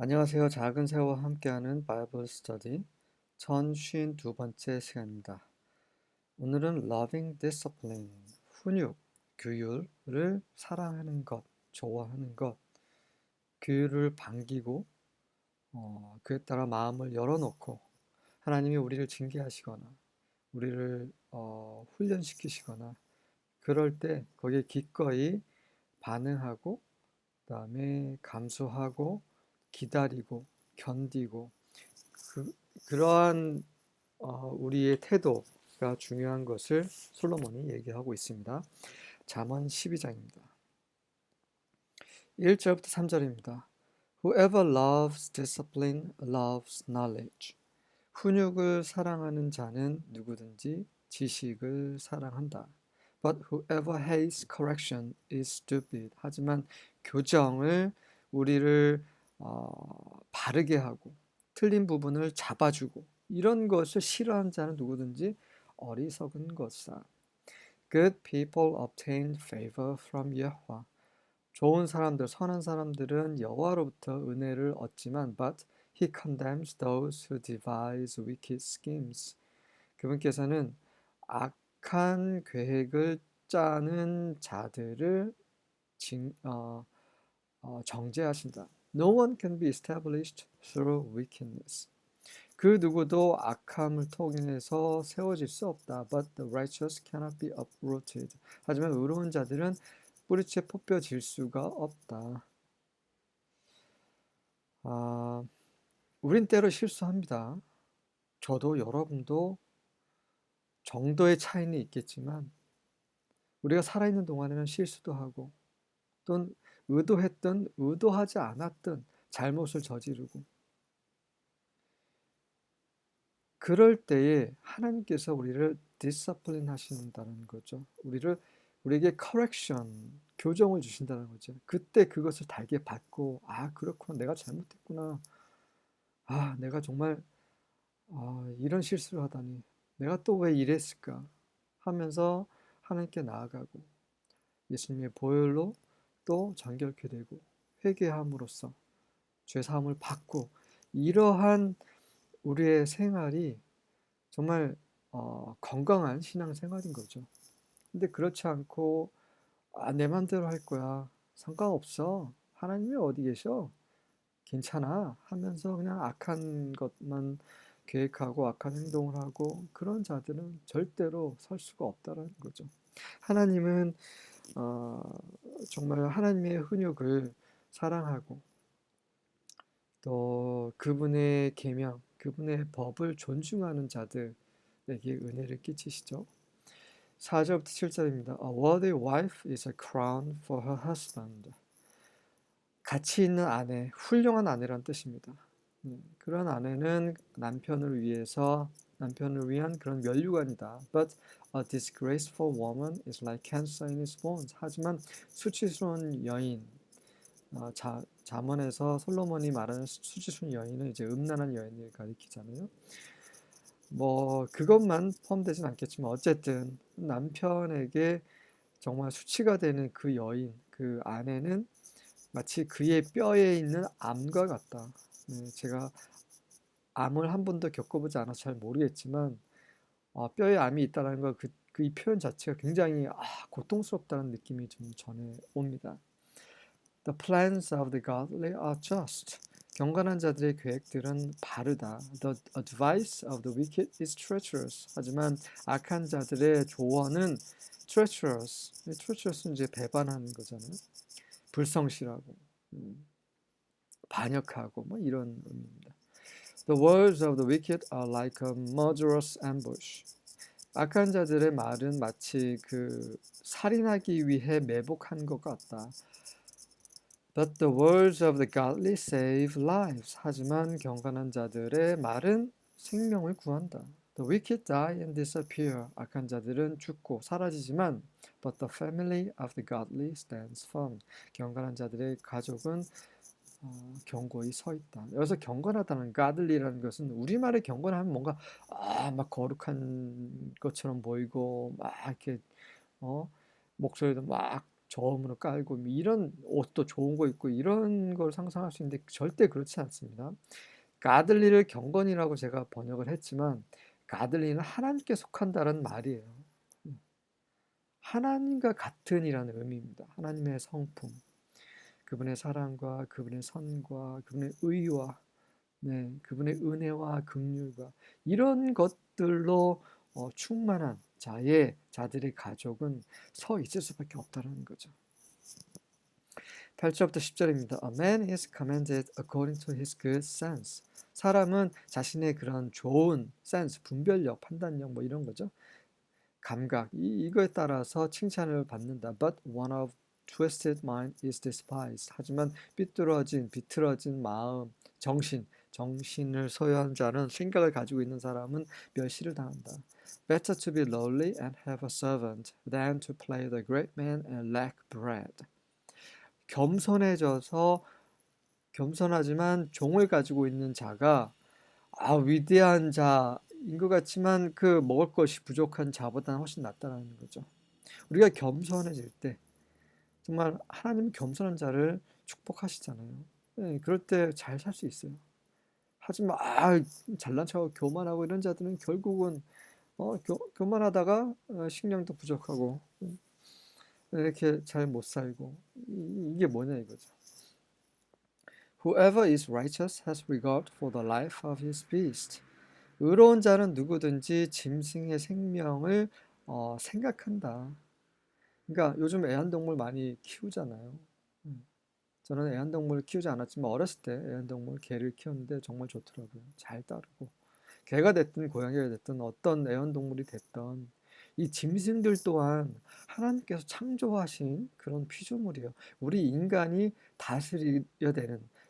안녕하세요. 작은 새우와 함께하는 바이블 스터디 1052번째 시간입니다. 오늘은 loving discipline, 훈육, 규율을 사랑하는 것, 좋아하는 것, 규율을 반기고 그에 따라 마음을 열어놓고 하나님이 우리를 징계하시거나 우리를 훈련시키시거나 그럴 때 거기에 기꺼이 반응하고 그다음에 감수하고 기다리고 견디고 그, 그러한 우리의 태도가 중요한 것을 솔로몬이 얘기하고 있습니다. 잠언 12장입니다. 1절부터 3절입니다. Whoever loves discipline loves knowledge. 훈육을 사랑하는 자는 누구든지 지식을 사랑한다. But whoever hates correction is stupid. 하지만 교정을 우리를 바르게 하고 틀린 부분을 잡아주고 이런 것을 싫어하는 자는 누구든지 어리석은 것이다. Good people obtain favor from Yahweh. 좋은 사람들, 선한 사람들은 여호와로부터 은혜를 얻지만 but he condemns those who devise wicked schemes. 그분께서는 악한 계획을 짜는 자들을 정죄하신다. No one can be established through wickedness. 그 누구도 악함을 통해서 세워질 수 없다. But the righteous cannot be uprooted. 하지만 의로운 자들은 뿌리채 뽑혀질 수가 없다. 우린 때로 실수합니다. 저도 여러분도 정도의 차이는 있겠지만 우리가 살아있는 동안에는 실수도 하고 또는 의도했든 의도하지 않았든 잘못을 저지르고 그럴 때에 하나님께서 우리를 디스플린 하신다는 거죠. 우리에게 correction, 교정을 주신다는 거죠. 그때 그것을 달게 받고 그렇구나. 내가 잘못했구나. 내가 정말 이런 실수를 하다니. 내가 또 왜 이랬을까? 하면서 하나님께 나아가고 예수님의 보혈로 또 정결케 되고 회개함으로써 죄 사함을 받고 이러한 우리의 생활이 정말 건강한 신앙생활인 거죠. 근데 그렇지 않고 내 맘대로 할 거야. 상관없어. 하나님이 어디 계셔? 괜찮아. 하면서 그냥 악한 것만 계획하고 악한 행동을 하고 그런 자들은 절대로 설 수가 없다라는 거죠. 하나님은 정말 하나님의 훈육을 사랑하고 또 그분의 계명, 그분의 법을 존중하는 자들에게 은혜를 끼치시죠. 4절부터 7절입니다. A worthy wife is a crown for her husband. 가치 있는 아내, 훌륭한 아내란 뜻입니다. 그런 아내는 남편을 위한 그런 면류관이다. But a disgraceful woman is like cancer in his bones. 하지만 수치스러운 여인, 잠언에서 솔로몬이 말하는 수치스러운 여인은 이제 음란한 여인을 가리키잖아요. 그것만 포함되진 않겠지만 어쨌든 남편에게 정말 수치가 되는 그 여인, 그 아내는 마치 그의 뼈에 있는 암과 같다. 제가 암을 한 번도 겪어보지 않아서 잘 모르겠지만 뼈에 암이 있다는 거 이 표현 자체가 굉장히 고통스럽다는 느낌이 좀 전해 옵니다. The plans of the godly are just. 경건한 자들의 계획들은 바르다. The advice of the wicked is treacherous. 하지만 악한 자들의 조언은 treacherous. treacherous는 이제 배반하는 거잖아요. 불성실하고 반역하고 이런 의미입니다. The words of the wicked are like a murderous ambush. 악한 자들의 말은 마치 살인하기 위해 매복한 것 같다. But the words of the godly save lives. 하지만 경건한 자들의 말은 생명을 구한다. The wicked die and disappear. 악한 자들은 죽고 사라지지만 but the family of the godly stands firm. 경건한 자들의 가족은 견고히 서 있다. 여기서 경건하다는 godly라는 것은 우리말의 경건하면 뭔가 막 거룩한 것처럼 보이고 막 이렇게 목소리도 막 저음으로 깔고 뭐 이런 옷도 좋은 거 입고 이런 걸 상상할 수 있는데 절대 그렇지 않습니다. 가들리를 경건이라고 제가 번역을 했지만 가들리는 하나님께 속한다는 말이에요. 하나님과 같은이라는 의미입니다. 하나님의 성품, 그분의 사랑과 그분의 선과 그분의 의와 네, 그분의 은혜와 긍휼과 이런 것들로 충만한 자들의 가족은 서 있을 수밖에 없다는 거죠. 8절부터 10절입니다. A man is commanded according to his good sense. 사람은 자신의 그런 좋은 센스, 분별력, 판단력 뭐 이런 거죠. 감각, 이거에 따라서 칭찬을 받는다. But one of twisted mind is despised. 하지만 비틀어진 마음, 정신을 소유한 자는 생각을 가지고 있는 사람은 멸시를 당한다. Better to be lowly and have a servant than to play the great man and lack bread. 겸손하지만 종을 가지고 있는 자가 위대한 자인 것 같지만 그 먹을 것이 부족한 자보다는 훨씬 낫다는 거죠. 우리가 겸손해질 때 정말 하나님 겸손한 자를 축복하시잖아요. 네, 그럴 때 잘 살 수 있어요. 하지만 잘난 척하고 교만하고 이런 자들은 결국은 교만하다가 식량도 부족하고 이렇게 잘 못 살고 이게 뭐냐 이거죠. Whoever is righteous has regard for the life of his beast. 의로운 자는 누구든지 짐승의 생명을 생각한다. 그러니까 요즘 애완동물 많이 키우잖아요. 저는 애완동물을 키우지 않았지만 어렸을 때 애완동물 개를 키웠는데 정말 좋더라고요. 잘 따르고. 개가 됐든 고양이가 됐든 어떤 애완동물이 됐든 이 짐승들 또한 하나님께서 창조하신 그런 피조물이에요. 우리 인간이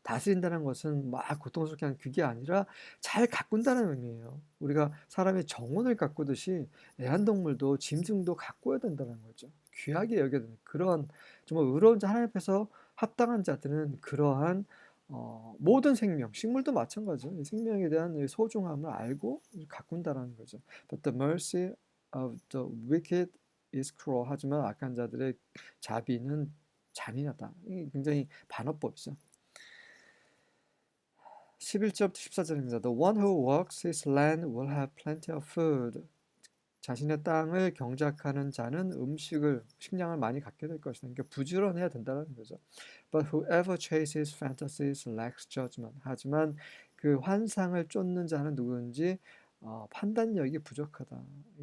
다스린다는 것은 막 고통스럽게 하는 그게 아니라 잘 가꾼다는 의미예요. 우리가 사람의 정혼을 가꾸듯이 애완동물도 짐승도 가꿔야 된다는 거죠. 귀하게 여겨야 되는 그런 정말 의로운 자 하나님 앞에서 합당한 자들은 그러한 모든 생명, 식물도 마찬가지죠. 생명에 대한 소중함을 알고 가꾼다라는 거죠. But the mercy of the wicked is cruel. 하지만 악한 자들의 자비는 잔인하다. 이게 굉장히 반어법이죠. 11절부터 14절입니다. The one who works his land will have plenty of food. 자신의 땅을 경작하는 자는 식량을 많이 갖게 될 것이다. 그러니까 부지런해야 된다는 거죠. But whoever chases fantasies lacks judgment. 하지만 그 환상을 쫓는 자는 누구든지 판단력이 부족하다.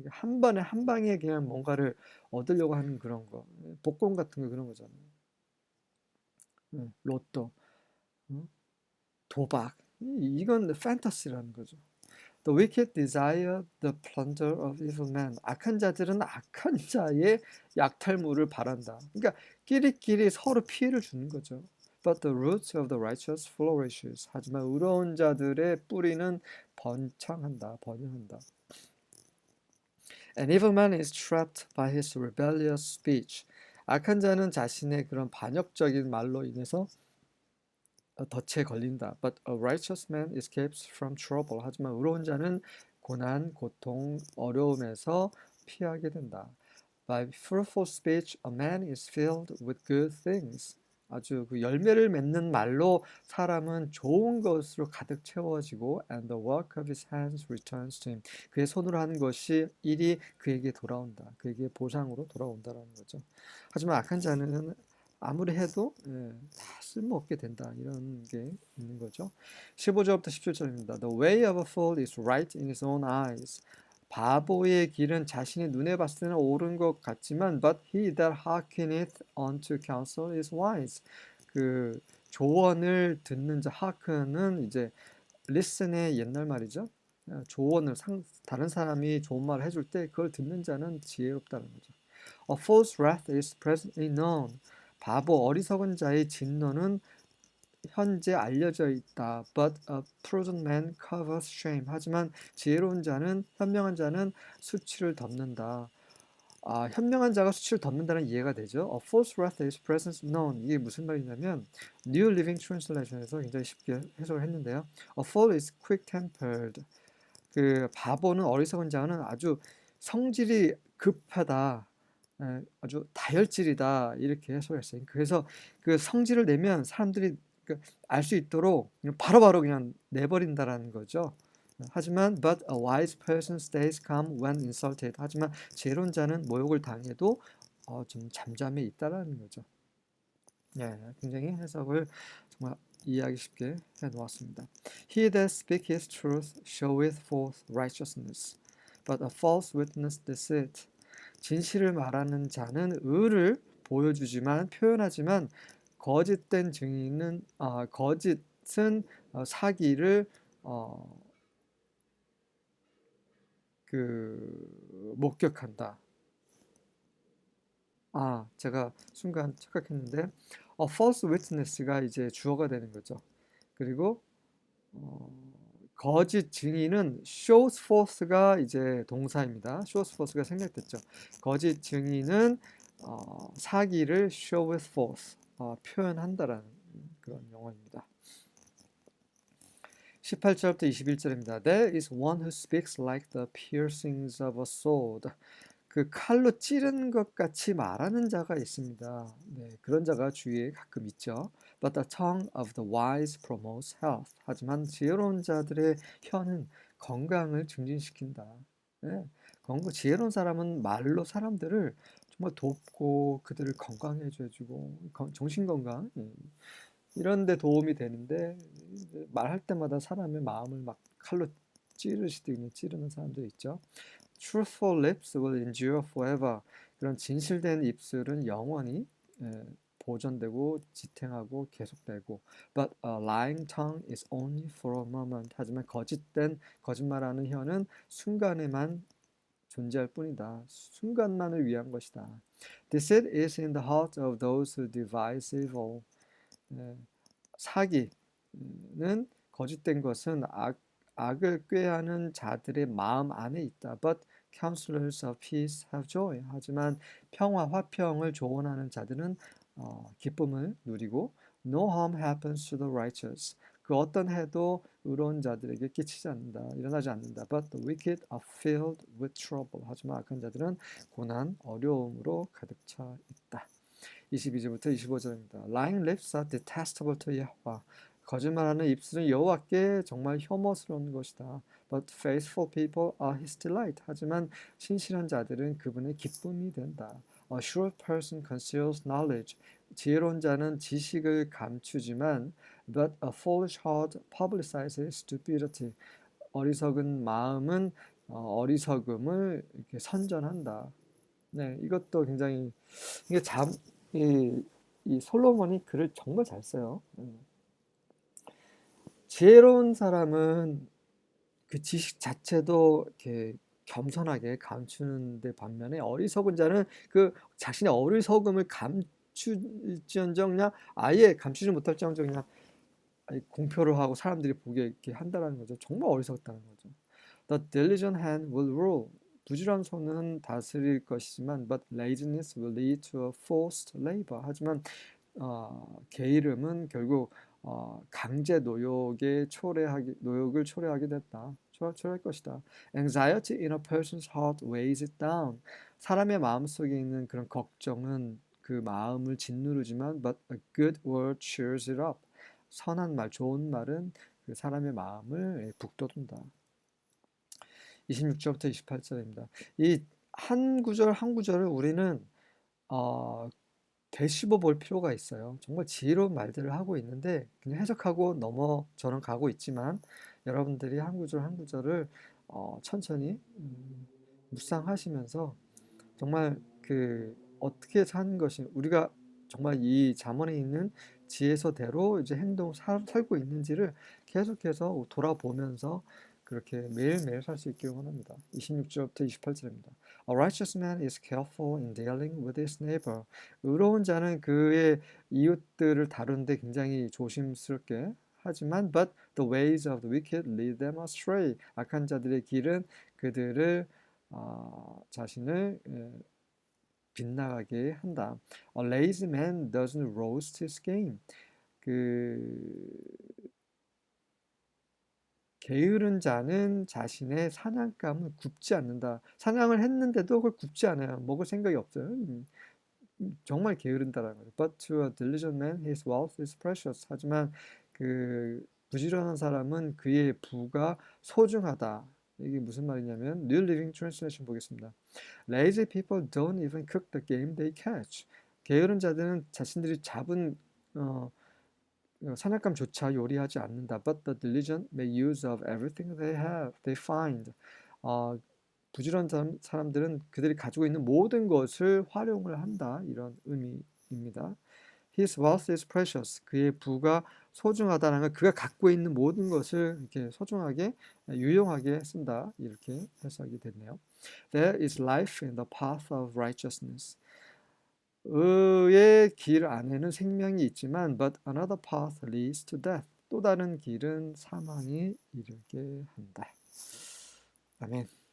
한 번에 한 방에 그냥 뭔가를 얻으려고 하는 그런 거, 복권 같은 거 그런 거잖아요. 로또, 도박, 이건 판타시라는 거죠. The wicked desire the plunder of evil men. 악한 자들은 악한 자의 약탈물을 바란다. 그러니까 끼리끼리 서로 피해를 주는 거죠. But the roots of the righteous flourishes. 하지만 의로운 자들의 뿌리는 번창한다. An evil man is trapped by his rebellious speech. 악한 자는 자신의 그런 반역적인 말로 인해서 덫에 걸린다. But a righteous man escapes from trouble. 하지만 의로운 자는 고난, 고통, 어려움에서 피하게 된다. By fruitful speech, a man is filled with good things. 아주 그 열매를 맺는 말로 사람은 좋은 것으로 가득 채워지고 and the work of his hands returns to him. 그의 손으로 하는 것이 일이 그에게 돌아온다. 그에게 보상으로 돌아온다라는 거죠. 하지만 악한 자는 아무리 해도 다 쓸모없게 된다. 이런 게 있는 거죠. 15절부터 17절입니다. The way of a fool is right in his own eyes. 바보의 길은 자신의 눈에 봤을 때는 옳은 것 같지만 but he that hearkeneth unto counsel is wise. 그 조언을 듣는 자 hearken은 이제 listen의 옛날 말이죠. 조언을 다른 사람이 좋은 말을 해줄 때 그걸 듣는 자는 지혜롭다는 거죠. A fool's wrath is presently known. 바보 어리석은 자의 진노는 현재 알려져 있다. But a prudent man covers shame. 하지만 지혜로운 자는 현명한 자는 수치를 덮는다. 현명한 자가 수치를 덮는다는 이해가 되죠. A false wrath is present known. 이게 무슨 말이냐면 New Living Translation에서 굉장히 쉽게 해석을 했는데요. A fool is quick-tempered. 그 바보는 어리석은 자는 아주 성질이 급하다. 아주 다혈질이다 이렇게 해석을 했어요. 그래서 그 성질을 내면 사람들이 알 수 있도록 그냥 바로바로 그냥 내버린다라는 거죠. 하지만 but a wise person stays calm when insulted. 하지만 지혜론자는 모욕을 당해도 좀 잠잠해 있다라는 거죠. 예, 굉장히 해석을 정말 이해하기 쉽게 해 놓았습니다. He that speaketh truth showeth forth righteousness, but a false witness deceit. 진실을 말하는 자는 의를 보여주지만 표현하지만 거짓된 증인은 거짓은 사기를 어, 목격한다. 제가 순간 착각했는데 false witness가 이제 주어가 되는 거죠. 그리고 어, 거짓 증인은 shows forth가 이제 동사입니다. shows forth가 생략됐죠. 거짓 증인은 사기를 shows forth 표현한다라는 그런 용어입니다. 18절부터 21절입니다. There is one who speaks like the piercings of a sword. 그 칼로 찌르는 것 같이 말하는 자가 있습니다. 네, 그런 자가 주위에 가끔 있죠. But the tongue of the wise promotes health. 하지만 지혜로운 자들의 혀는 건강을 증진시킨다. 네, 지혜로운 사람은 말로 사람들을 정말 돕고 그들을 건강해져 주고 정신 건강 이런 데 도움이 되는데 말할 때마다 사람의 마음을 막 칼로 찌르시듯이 찌르는 사람들 있죠. Truthful lips will endure forever. 그런 진실된 입술은 영원히 보존되고 지탱하고 계속되고 But a lying tongue is only for a moment. 하지만 거짓말하는 혀는 순간에만 존재할 뿐이다. 순간만을 위한 것이다. Deceit is in the heart of those who devise evil. 사기는 거짓된 것은 악을 꾀하는 자들의 마음 안에 있다. But counselors of peace have joy. 하지만 평화, 화평을 조언하는 자들은 기쁨을 누리고 No harm happens to the righteous. 그 어떤 해도 의로운 자들에게 끼치지 않는다. 일어나지 않는다. But the wicked are filled with trouble. 하지만 악한 자들은 고난, 어려움으로 가득 차 있다. 22절부터 25절입니다. Lying lips are detestable to Yahweh. 거짓말하는 입술은 여호와께 정말 혐오스러운 것이다. But faithful people are his delight. 하지만 신실한 자들은 그분의 기쁨이 된다. A shrewd person conceals knowledge. 지혜로운 자는 지식을 감추지만 but a foolish heart publicizes stupidity. 어리석은 마음은 어리석음을 이렇게 선전한다. 네, 이것도 굉장히 이게 이 솔로몬이 글을 정말 잘 써요. 지혜로운 사람은 그 지식 자체도 이렇게 겸손하게 감추는데 반면에 어리석은 자는 그 자신의 어리석음을 감출지언정 그냥 아예 감추지 못할지언정 그냥 공표를 하고 사람들이 보게 이렇게 한다는 거죠. 정말 어리석다는 거죠. The diligent hand will rule. 부지런한 손은 다스릴 것이지만, but laziness will lead to a forced labor. 하지만 게으름은 결국 강제 노역을 초래하게 됐다. 초래할 것이다. Anxiety in a person's heart weighs it down. 사람의 마음속에 있는 그런 걱정은 그 마음을 짓누르지만, but a good word cheers it up. 선한 말, 좋은 말은 그 사람의 마음을 북돋운다. 26절부터 28절입니다. 이 한 구절 한 구절을 우리는 되씹어 볼 필요가 있어요. 정말 지혜로운 말들을 하고 있는데 그냥 해석하고 저는 가고 있지만 여러분들이 한 구절 한 구절을 천천히 묵상하시면서 정말 어떻게 사는 것이 우리가 정말 이 잠언에 있는 지혜서대로 이제 살고 있는지를 계속해서 돌아보면서 그렇게 매일매일 살 수 있기를 원합니다. 26절부터 28절입니다. A righteous man is careful in dealing with his neighbor. 의로운 자는 그의 이웃들을 다루는데 굉장히 조심스럽게 하지만 but the ways of the wicked lead them astray. 악한 자들의 길은 그들을 자신을 빗나가게 한다. A lazy man doesn't roast his game. 게으른 자는 자신의 사냥감을 굽지 않는다. 사냥을 했는데도 그걸 굽지 않아요. 먹을 생각이 없어요. 정말 게으른다라는 거죠. But to a diligent man, his wealth is precious. 하지만 그 부지런한 사람은 그의 부가 소중하다. 이게 무슨 말이냐면 New Living Translation 보겠습니다. Lazy people don't even cook the game they catch. 게으른 자들은 자신들이 잡은 어, 사냥감조차 요리하지 않는다. But the diligent make use of everything they find. 어, 부지런한 사람들은 그들이 가지고 있는 모든 것을 활용을 한다. 이런 의미입니다. His wealth is precious. 그의 부가 소중하다는 건 그가 갖고 있는 모든 것을 이렇게 소중하게 유용하게 쓴다. 이렇게 해석이 됐네요. There is life in the path of righteousness. 의의 길 안에는 생명이 있지만 but another path leads to death. 또 다른 길은 사망에 이르게 한다. 아멘.